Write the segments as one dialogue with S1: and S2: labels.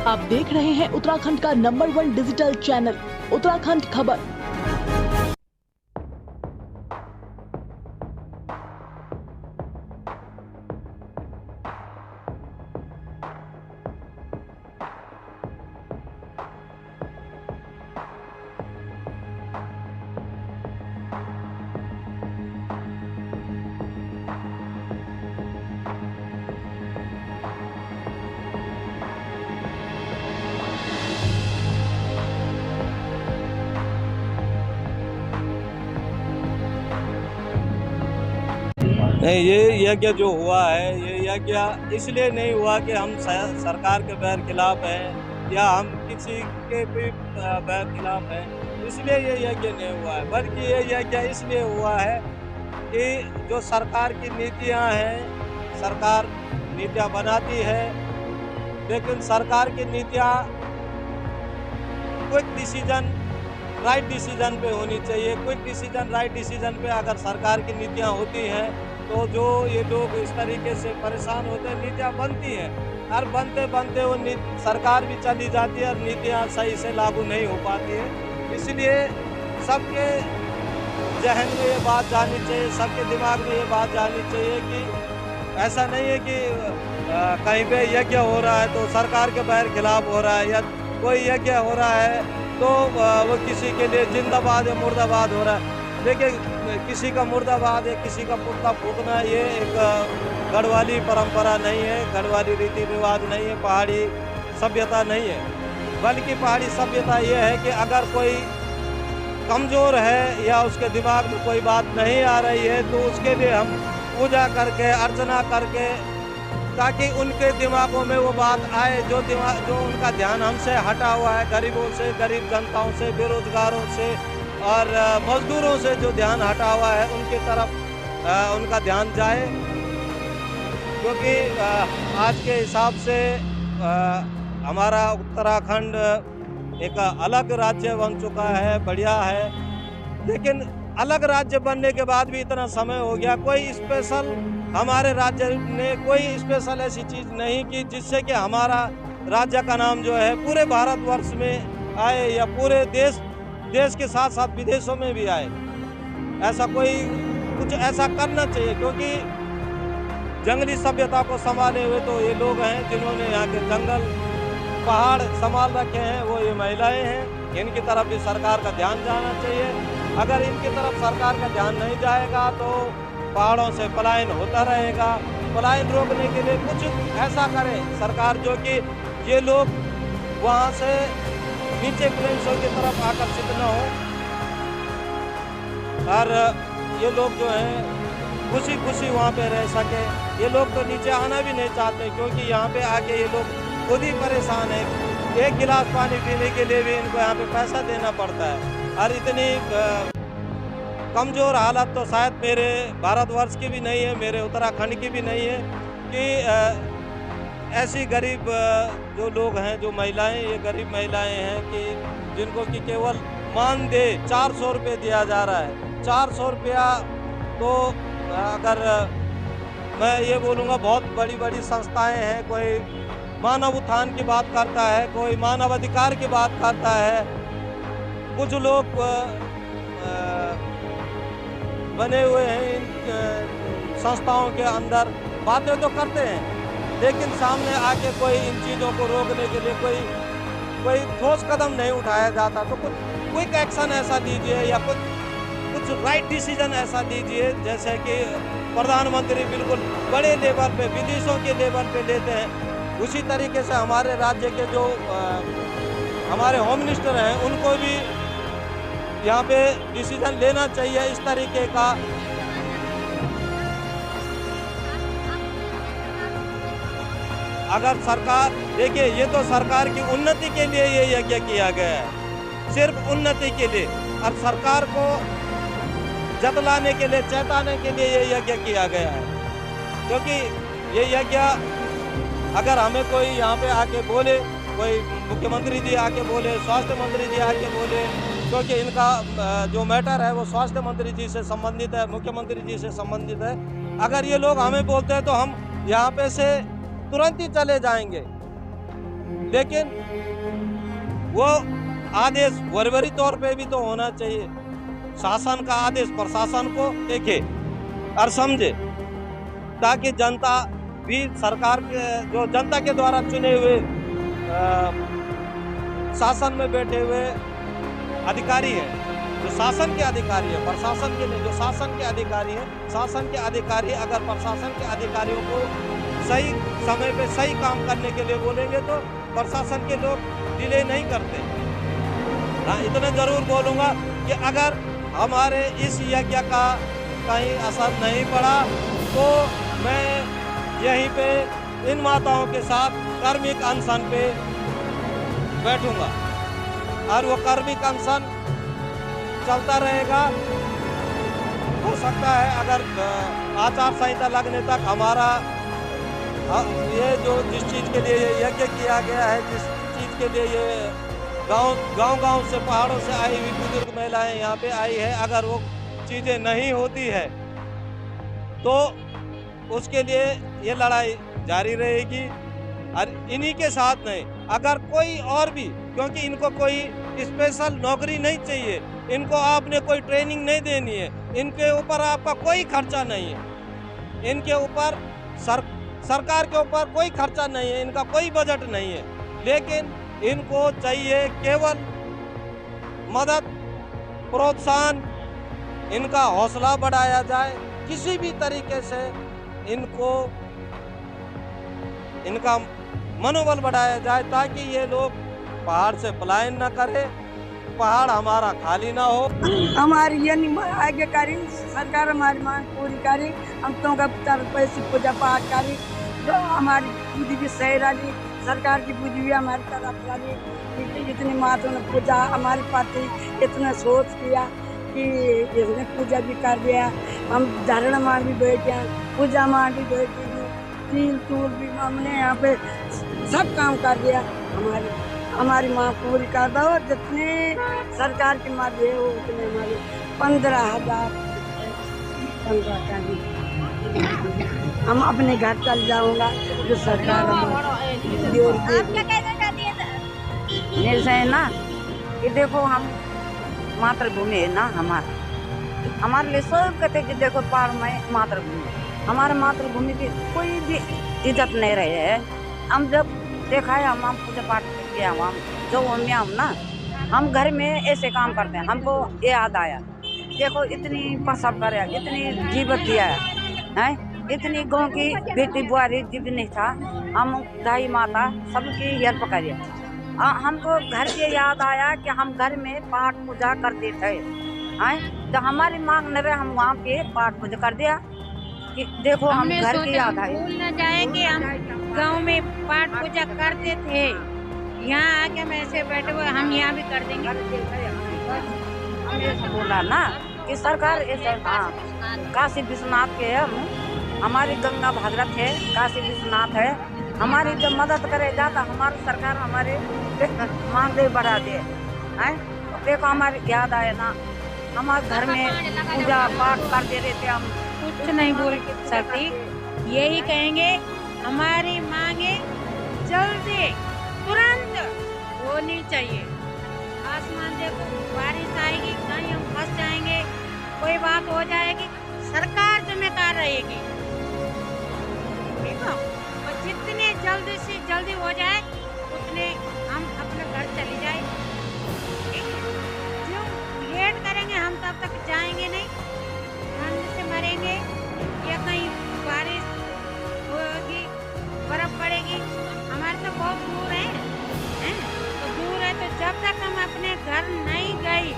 S1: आप देख रहे हैं उत्तराखंड का नंबर 1 डिजिटल चैनल उत्तराखंड खबर।
S2: नहीं, ये यज्ञ जो हुआ है ये यज्ञ इसलिए नहीं हुआ कि हम सरकार के बैर खिलाफ हैं या हम किसी के भी बैर खिलाफ हैं, इसलिए ये यज्ञ नहीं हुआ है। बल्कि ये यज्ञ इसलिए हुआ है कि जो सरकार की नीतियां हैं, सरकार नीतियां बनाती है, लेकिन सरकार की नीतियां क्विक डिसीजन राइट डिसीजन पे होनी चाहिए। क्विक डिसीजन राइट डिसीजन पे अगर सरकार की नीतियां होती हैं तो जो ये लोग इस तरीके से परेशान होते हैं, नीतियाँ बनती हैं और बनते बनते वो सरकार भी चली जाती है और नीतियाँ सही से लागू नहीं हो पाती है। इसलिए सबके जहन में ये बात जानी चाहिए, सबके दिमाग में ये बात जानी चाहिए कि ऐसा नहीं है कि कहीं पे यज्ञ हो रहा है तो सरकार के बैर खिलाफ हो रहा है, या कोई यज्ञ हो रहा है तो वो किसी के लिए जिंदाबाद या मुर्दाबाद हो रहा है। देखिए, किसी का मुर्दाबाद है, किसी का पुतला फूकना ये एक गढ़वाली परंपरा नहीं है, गढ़वाली रीति रिवाज नहीं है, पहाड़ी सभ्यता नहीं है। बल्कि पहाड़ी सभ्यता ये है कि अगर कोई कमज़ोर है या उसके दिमाग में कोई बात नहीं आ रही है तो उसके लिए हम पूजा करके, अर्चना करके, ताकि उनके दिमागों में वो बात आए जो उनका ध्यान हमसे हटा हुआ है, गरीबों से, गरीब जनताओं से, बेरोजगारों से और मजदूरों से जो ध्यान हटा हुआ है उनकी तरफ उनका ध्यान जाए। क्योंकि आज के हिसाब से हमारा उत्तराखंड एक अलग राज्य बन चुका है, बढ़िया है, लेकिन अलग राज्य बनने के बाद भी इतना समय हो गया, कोई स्पेशल हमारे राज्य ने कोई स्पेशल ऐसी चीज़ नहीं की जिससे कि हमारा राज्य का नाम जो है पूरे भारतवर्ष में आए या पूरे देश के साथ साथ विदेशों में भी आए। ऐसा कोई कुछ ऐसा करना चाहिए, क्योंकि जंगली सभ्यता को संभाले हुए तो ये लोग हैं जिन्होंने यहाँ के जंगल पहाड़ संभाल रखे हैं, वो ये महिलाएं हैं। इनकी तरफ भी सरकार का ध्यान जाना चाहिए। अगर इनकी तरफ सरकार का ध्यान नहीं जाएगा तो पहाड़ों से पलायन होता रहेगा। पलायन रोकने के लिए कुछ ऐसा करे सरकार जो कि ये लोग वहाँ से नीचे प्लेन्सों की तरफ आकर्षित न हो और ये लोग जो हैं खुशी खुशी वहाँ पे रह सके। ये लोग तो नीचे आना भी नहीं चाहते, क्योंकि यहाँ पे आके ये लोग खुद ही परेशान है। एक गिलास पानी पीने के लिए भी इनको यहाँ पे पैसा देना पड़ता है और इतनी कमज़ोर हालत तो शायद मेरे भारतवर्ष की भी नहीं है, मेरे उत्तराखंड की भी नहीं है कि ऐसी गरीब जो लोग हैं, जो महिलाएं, ये गरीब महिलाएं हैं कि जिनको कि केवल मानदेय 400 रुपये दिया जा रहा है। 400 रुपया तो अगर मैं ये बोलूँगा बहुत बड़ी बड़ी संस्थाएं हैं, कोई मानव उत्थान की बात करता है, कोई मानव अधिकार की बात करता है, कुछ लोग बने हुए हैं इन संस्थाओं के अंदर, बातें तो करते हैं, लेकिन सामने आके कोई इन चीज़ों को रोकने के लिए कोई ठोस कदम नहीं उठाया जाता। तो कुछ क्विक एक्शन ऐसा दीजिए या कुछ राइट डिसीजन ऐसा दीजिए, जैसे कि प्रधानमंत्री बिल्कुल बड़े लेवल पे, विदेशों के लेवल पे लेते हैं, उसी तरीके से हमारे राज्य के जो हमारे होम मिनिस्टर हैं उनको भी यहाँ पे डिसीजन लेना चाहिए इस तरीके का। अगर सरकार, देखिए ये तो सरकार की उन्नति के लिए ये यज्ञ किया गया है, सिर्फ उन्नति के लिए, और सरकार को जतलाने के लिए, चेताने के लिए ये यज्ञ किया गया है। क्योंकि ये यज्ञ अगर हमें कोई यहाँ पे आके बोले, कोई मुख्यमंत्री जी आके बोले, स्वास्थ्य मंत्री जी आके बोले, क्योंकि इनका जो मैटर है वो स्वास्थ्य मंत्री जी से संबंधित है, मुख्यमंत्री जी से संबंधित है। अगर ये लोग हमें बोलते हैं तो हम यहाँ पे से तुरंत ही चले जाएंगे। लेकिन वो आदेश बराबरी तौर पे भी तो होना चाहिए। शासन का आदेश प्रशासन को देखे और समझे, ताकि जनता भी सरकार के, जो जनता के द्वारा चुने हुए शासन में बैठे हुए अधिकारी हैं, जो शासन के अधिकारी है, प्रशासन के नहीं, जो शासन के अधिकारी हैं, शासन के अधिकारी अगर प्रशासन के अधिकारियों को सही समय पे सही काम करने के लिए बोलेंगे तो प्रशासन के लोग डिले नहीं करते। हाँ, इतना जरूर बोलूँगा कि अगर हमारे इस यज्ञ का कहीं असर नहीं पड़ा तो मैं यहीं पे इन माताओं के साथ कार्मिक अनशन पे बैठूंगा और वो कार्मिक अनशन चलता रहेगा। हो सकता है अगर आचार संहिता लगने तक हमारा ये जो जिस चीज़ के लिए ये यज्ञ किया गया है, जिस चीज़ के लिए ये गांव से पहाड़ों से आई हुई बुजुर्ग महिलाएं यहाँ पे आई है, अगर वो चीज़ें नहीं होती है तो उसके लिए ये लड़ाई जारी रहेगी। और इन्हीं के साथ नहीं, अगर कोई और भी, क्योंकि इनको कोई स्पेशल नौकरी नहीं चाहिए, इनको आपने कोई ट्रेनिंग नहीं देनी है, इनके ऊपर आपका कोई खर्चा नहीं है, इनके ऊपर सरकार के ऊपर कोई खर्चा नहीं है, इनका कोई बजट नहीं है, लेकिन इनको चाहिए केवल मदद, प्रोत्साहन, इनका हौसला बढ़ाया जाए, किसी भी तरीके से इनका मनोबल बढ़ाया जाए, ताकि ये लोग पहाड़ से पलायन न करें, पहाड़ हमारा खाली ना हो।
S3: हमारी आज्ञाकारी सरकार हमारी मांग पूरी करे, हम तो पैसे पूजा पाठ करे, जो हमारी पूजी भी सही रही, सरकार की पूजी भी हमारी तरफ रही। इतनी मातों ने पूजा हमारे पाते इतना सोच किया कि इसने पूजा भी कर दिया, हम धारणा मार भी बैठे, पूजा मार भी बैठे, तीन तूल भी हमने यहाँ पे सब काम कर दिया। हमारी माँ पूरी कर दो, जितने सरकार की माँ दे वो उतने हमारे 15,000 हम अपने घर चल जाऊंगा, जो सरकार है ना। कि देखो हम मातृभूमि है ना, हमारे लिए सब कहते कि देखो पहाड़ में मातृभूमि, हमारे मातृभूमि की कोई भी इज्जत नहीं रही है। हम जब देखा है हम पूजा पाठ किया, हम जो हम ना, हम घर में ऐसे काम करते हैं, हमको ये याद आया, देखो इतनी प्रसव करे, इतनी जीवित दिया है, इतनी गाँव की बेटी बुआरी जितनी था, हम दाई माता सबकी हेल्प करिए। हमको घर के याद आया कि हम घर में पाठ पूजा करते थे, जब हमारी मांग न रहे हम वहाँ पे पाठ पूजा कर दिया कि देखो हम घर की याद आए।
S4: भूल न जाए कि हम गांव में पाठ पूजा करते थे, यहाँ आके हम ऐसे बैठे हुए हम यहाँ भी कर देंगे।
S3: बोला ना कि सरकार ऐसे, काशी विश्वनाथ के हम, हमारी गंगा भागीरथ है, काशी विश्वनाथ है, हमारी जब मदद करे जाता हमारी सरकार हमारे मांगे बढ़ा दे। देखो हमारी याद आए ना, हमारे घर में पूजा पाठ करते रहते, हम
S4: कुछ नहीं बोल सकती, यही कहेंगे हमारी मांगे जल्दी तुरंत होनी चाहिए। आसमान देखो बारिश आएगी, कहीं हम फंस जाएंगे, कोई बात हो जाएगी, सरकार जिम्मेदार रहेगी, ठीक है। और जितने जल्दी से जल्दी हो जाए उतने हम अपने घर चले जाए, ठीक है। जो लेट करेंगे हम तब तक जाएंगे नहीं, ठंड से मरेंगे या कहीं बारिश होगी, बर्फ पड़ेगी, हमारे तो बहुत दूर है, तो दूर है, तो जब तक हम अपने घर नहीं गए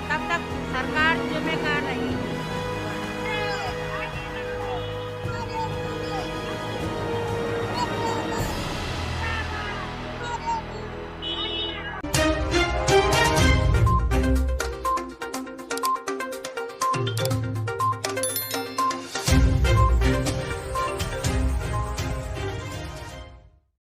S4: तब तक सरकार जिम्मेदार रहेगी।